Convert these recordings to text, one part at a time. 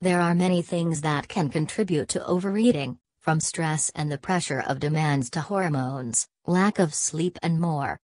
There are many things that can contribute to overeating, from stress and the pressure of demands to hormones, lack of sleep and more.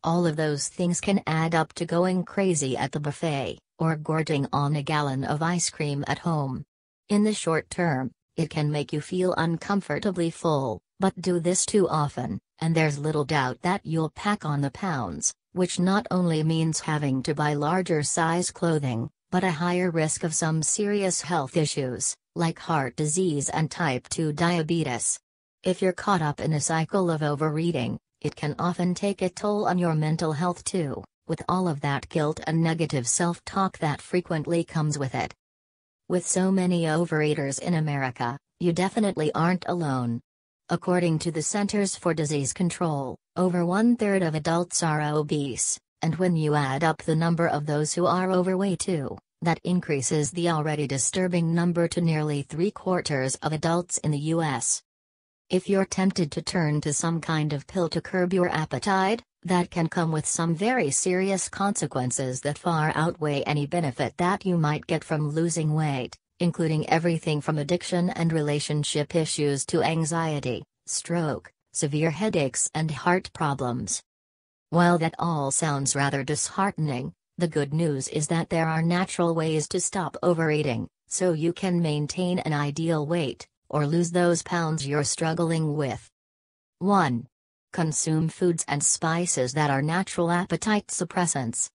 All of those things can add up to going crazy at the buffet, or gorging on a gallon of ice cream at home. In the short term, it can make you feel uncomfortably full, but do this too often, and there's little doubt that you'll pack on the pounds, which not only means having to buy larger size clothing, but a higher risk of some serious health issues, like heart disease and type 2 diabetes. If you're caught up in a cycle of overeating, it can often take a toll on your mental health too, with all of that guilt and negative self-talk that frequently comes with it. With so many overeaters in America, you definitely aren't alone. According to the Centers for Disease Control, over 1/3 of adults are obese, and when you add up the number of those who are overweight too, that increases the already disturbing number to nearly 3/4 of adults in the U.S. If you're tempted to turn to some kind of pill to curb your appetite, that can come with some very serious consequences that far outweigh any benefit that you might get from losing weight, including everything from addiction and relationship issues to anxiety, stroke, severe headaches and heart problems. While that all sounds rather disheartening, the good news is that there are natural ways to stop overeating, so you can maintain an ideal weight, or lose those pounds you're struggling with. 1. Consume foods and spices that are natural appetite suppressants.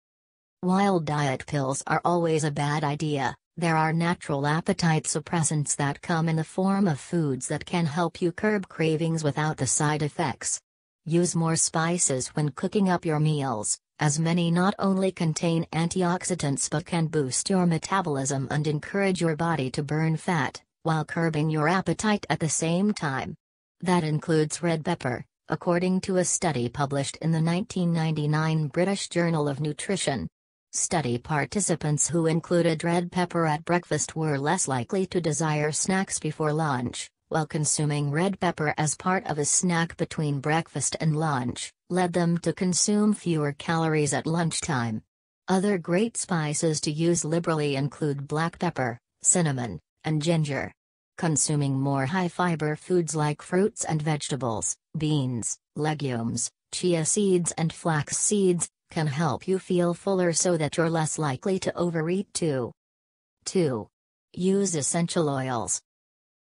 While diet pills are always a bad idea, there are natural appetite suppressants that come in the form of foods that can help you curb cravings without the side effects. Use more spices when cooking up your meals, as many not only contain antioxidants but can boost your metabolism and encourage your body to burn fat, while curbing your appetite at the same time. That includes red pepper, according to a study published in the 1999 British Journal of Nutrition. Study participants who included red pepper at breakfast were less likely to desire snacks before lunch, while consuming red pepper as part of a snack between breakfast and lunch led them to consume fewer calories at lunchtime. Other great spices to use liberally include black pepper, cinnamon, and ginger. Consuming more high-fiber foods like fruits and vegetables, beans, legumes, chia seeds and flax seeds, can help you feel fuller so that you're less likely to overeat too. 2. Use essential oils.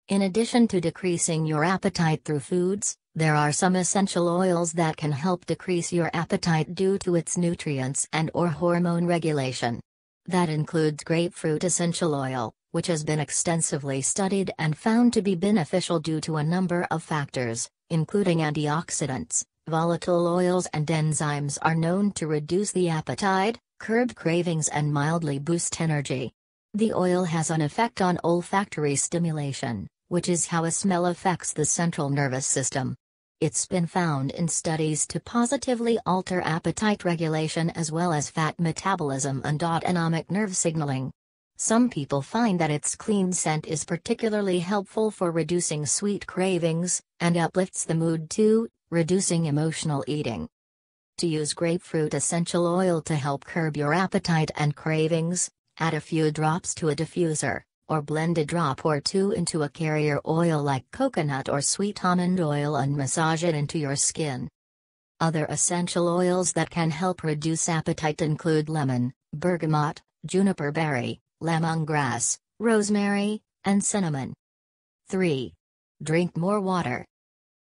In addition to decreasing your appetite through foods, there are some essential oils that can help decrease your appetite due to its nutrients and/or hormone regulation. That includes grapefruit essential oil, which has been extensively studied and found to be beneficial due to a number of factors, including antioxidants, volatile oils and enzymes are known to reduce the appetite, curb cravings and mildly boost energy. The oil has an effect on olfactory stimulation, which is how a smell affects the central nervous system. It's been found in studies to positively alter appetite regulation as well as fat metabolism and autonomic nerve signaling. Some people find that its clean scent is particularly helpful for reducing sweet cravings, and uplifts the mood too, reducing emotional eating. To use grapefruit essential oil to help curb your appetite and cravings, add a few drops to a diffuser, or blend a drop or two into a carrier oil like coconut or sweet almond oil and massage it into your skin. Other essential oils that can help reduce appetite include lemon, bergamot, juniper berry, lemongrass, rosemary, and cinnamon. 3. Drink more water.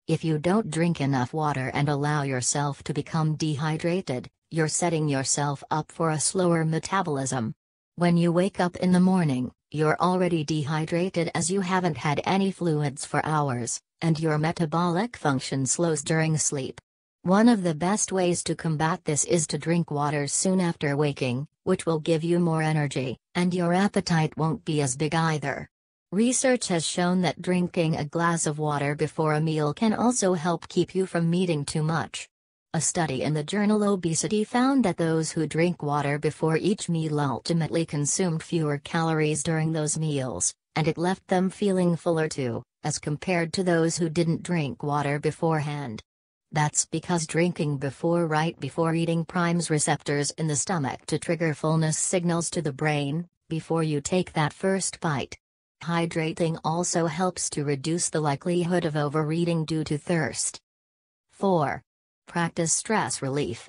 If you don't drink enough water and allow yourself to become dehydrated, you're setting yourself up for a slower metabolism. When you wake up in the morning, you're already dehydrated as you haven't had any fluids for hours, and your metabolic function slows during sleep. One of the best ways to combat this is to drink water soon after waking, which will give you more energy, and your appetite won't be as big either. Research has shown that drinking a glass of water before a meal can also help keep you from eating too much. A study in the journal Obesity found that those who drink water before each meal ultimately consumed fewer calories during those meals, and it left them feeling fuller too, as compared to those who didn't drink water beforehand. That's because drinking right before eating primes receptors in the stomach to trigger fullness signals to the brain, before you take that first bite. Hydrating also helps to reduce the likelihood of overeating due to thirst. 4. Practice stress relief.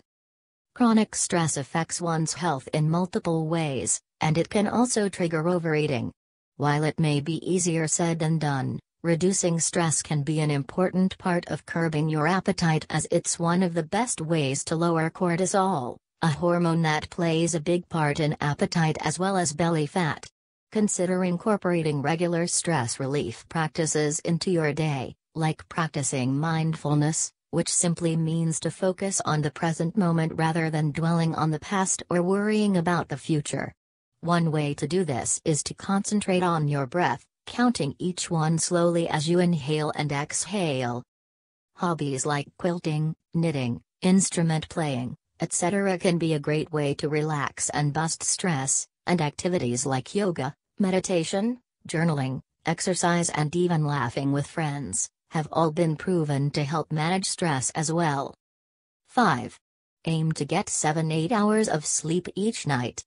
Chronic stress affects one's health in multiple ways, and it can also trigger overeating. While it may be easier said than done, reducing stress can be an important part of curbing your appetite, as it's one of the best ways to lower cortisol, a hormone that plays a big part in appetite as well as belly fat. Consider incorporating regular stress relief practices into your day, like practicing mindfulness, which simply means to focus on the present moment rather than dwelling on the past or worrying about the future. One way to do this is to concentrate on your breath, counting each one slowly as you inhale and exhale. Hobbies like quilting, knitting, instrument playing, etc. can be a great way to relax and bust stress, and activities like yoga, meditation, journaling, exercise, and even laughing with friends have all been proven to help manage stress as well. 5. Aim to get 7-8 hours of sleep each night.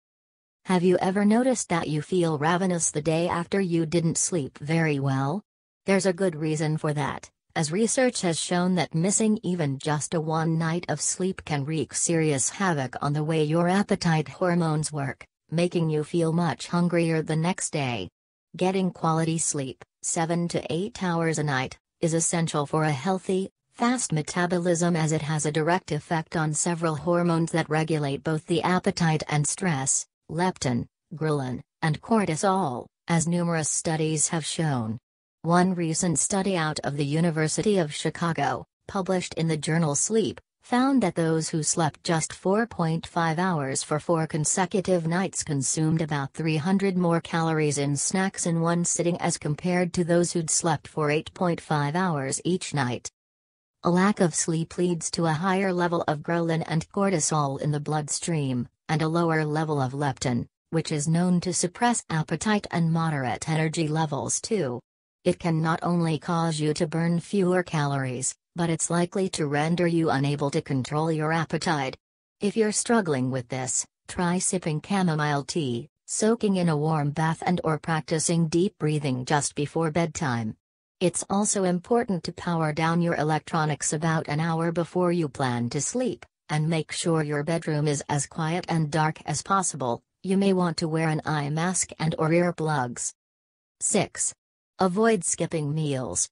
Have you ever noticed that you feel ravenous the day after you didn't sleep very well? There's a good reason for that, as research has shown that missing even just one night of sleep can wreak serious havoc on the way your appetite hormones work, making you feel much hungrier the next day. Getting quality sleep, 7 to 8 hours a night, is essential for a healthy, fast metabolism, as it has a direct effect on several hormones that regulate both the appetite and stress: leptin, ghrelin, and cortisol, as numerous studies have shown. One recent study out of the University of Chicago, published in the journal Sleep, found that those who slept just 4.5 hours for 4 consecutive nights consumed about 300 more calories in snacks in one sitting as compared to those who'd slept for 8.5 hours each night. A lack of sleep leads to a higher level of ghrelin and cortisol in the bloodstream, and a lower level of leptin, which is known to suppress appetite and moderate energy levels too. It can not only cause you to burn fewer calories, but it's likely to render you unable to control your appetite. If you're struggling with this, try sipping chamomile tea, soaking in a warm bath, and/or practicing deep breathing just before bedtime. It's also important to power down your electronics about an hour before you plan to sleep, and make sure your bedroom is as quiet and dark as possible. You may want to wear an eye mask and/or earplugs. 6. Avoid skipping meals.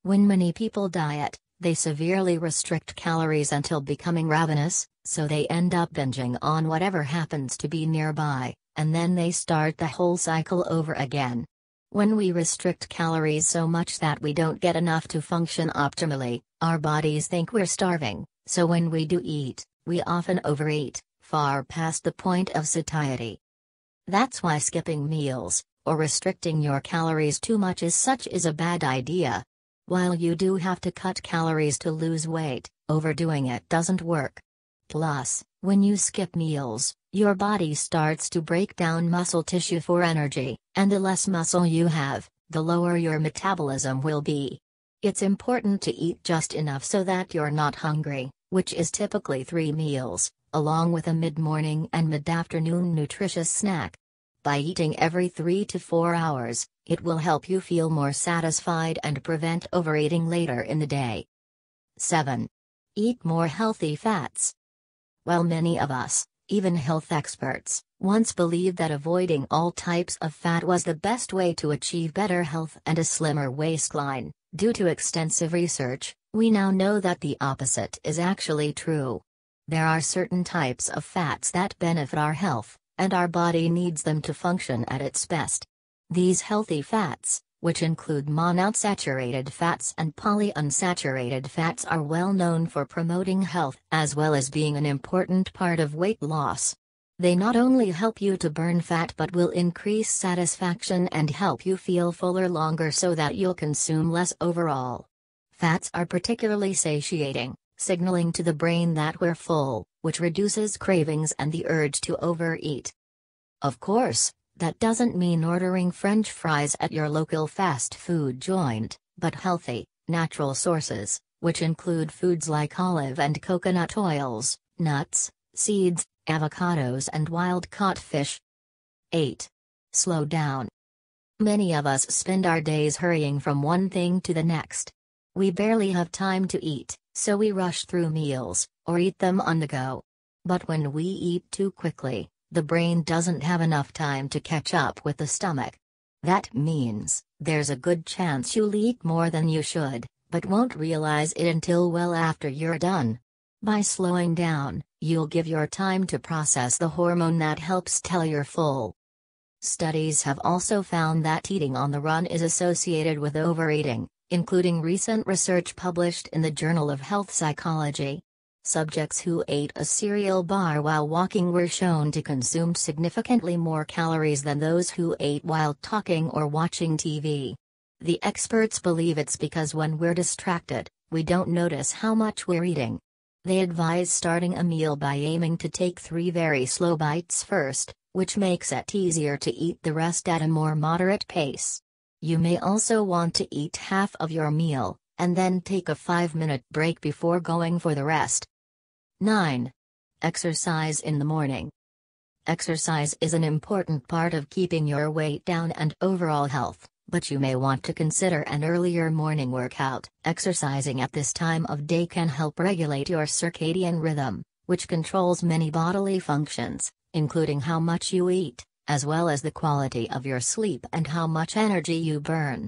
When many people diet, they severely restrict calories until becoming ravenous, so they end up binging on whatever happens to be nearby, and then they start the whole cycle over again. When we restrict calories so much that we don't get enough to function optimally, our bodies think we're starving, so when we do eat, we often overeat, far past the point of satiety. That's why skipping meals, or restricting your calories too much is a bad idea. While you do have to cut calories to lose weight, overdoing it doesn't work. Plus, when you skip meals, your body starts to break down muscle tissue for energy, and the less muscle you have, the lower your metabolism will be. It's important to eat just enough so that you're not hungry, which is typically 3 meals, along with a mid-morning and mid-afternoon nutritious snack. By eating every 3 to 4 hours, it will help you feel more satisfied and prevent overeating later in the day. 7. Eat more healthy fats. While many of us, even health experts, once believed that avoiding all types of fat was the best way to achieve better health and a slimmer waistline, due to extensive research, we now know that the opposite is actually true. There are certain types of fats that benefit our health, and our body needs them to function at its best. These healthy fats, which include monounsaturated fats and polyunsaturated fats, are well known for promoting health as well as being an important part of weight loss. They not only help you to burn fat but will increase satisfaction and help you feel fuller longer so that you'll consume less overall. Fats are particularly satiating, signaling to the brain that we're full, which reduces cravings and the urge to overeat. Of course, that doesn't mean ordering French fries at your local fast food joint, but healthy, natural sources, which include foods like olive and coconut oils, nuts, seeds, avocados, and wild-caught fish. 8. Slow down. Many of us spend our days hurrying from one thing to the next. We barely have time to eat, so we rush through meals, or eat them on the go. But when we eat too quickly, the brain doesn't have enough time to catch up with the stomach. That means, there's a good chance you'll eat more than you should, but won't realize it until well after you're done. By slowing down, you'll give your time to process the hormone that helps tell you're full. Studies have also found that eating on the run is associated with overeating, including recent research published in the Journal of Health Psychology. Subjects who ate a cereal bar while walking were shown to consume significantly more calories than those who ate while talking or watching TV. The experts believe it's because when we're distracted, we don't notice how much we're eating. They advise starting a meal by aiming to take 3 very slow bites first, which makes it easier to eat the rest at a more moderate pace. You may also want to eat half of your meal, and then take a 5-minute break before going for the rest. 9. Exercise in the morning. Exercise is an important part of keeping your weight down and overall health, but you may want to consider an earlier morning workout. Exercising at this time of day can help regulate your circadian rhythm, which controls many bodily functions, including how much you eat, as well as the quality of your sleep and how much energy you burn.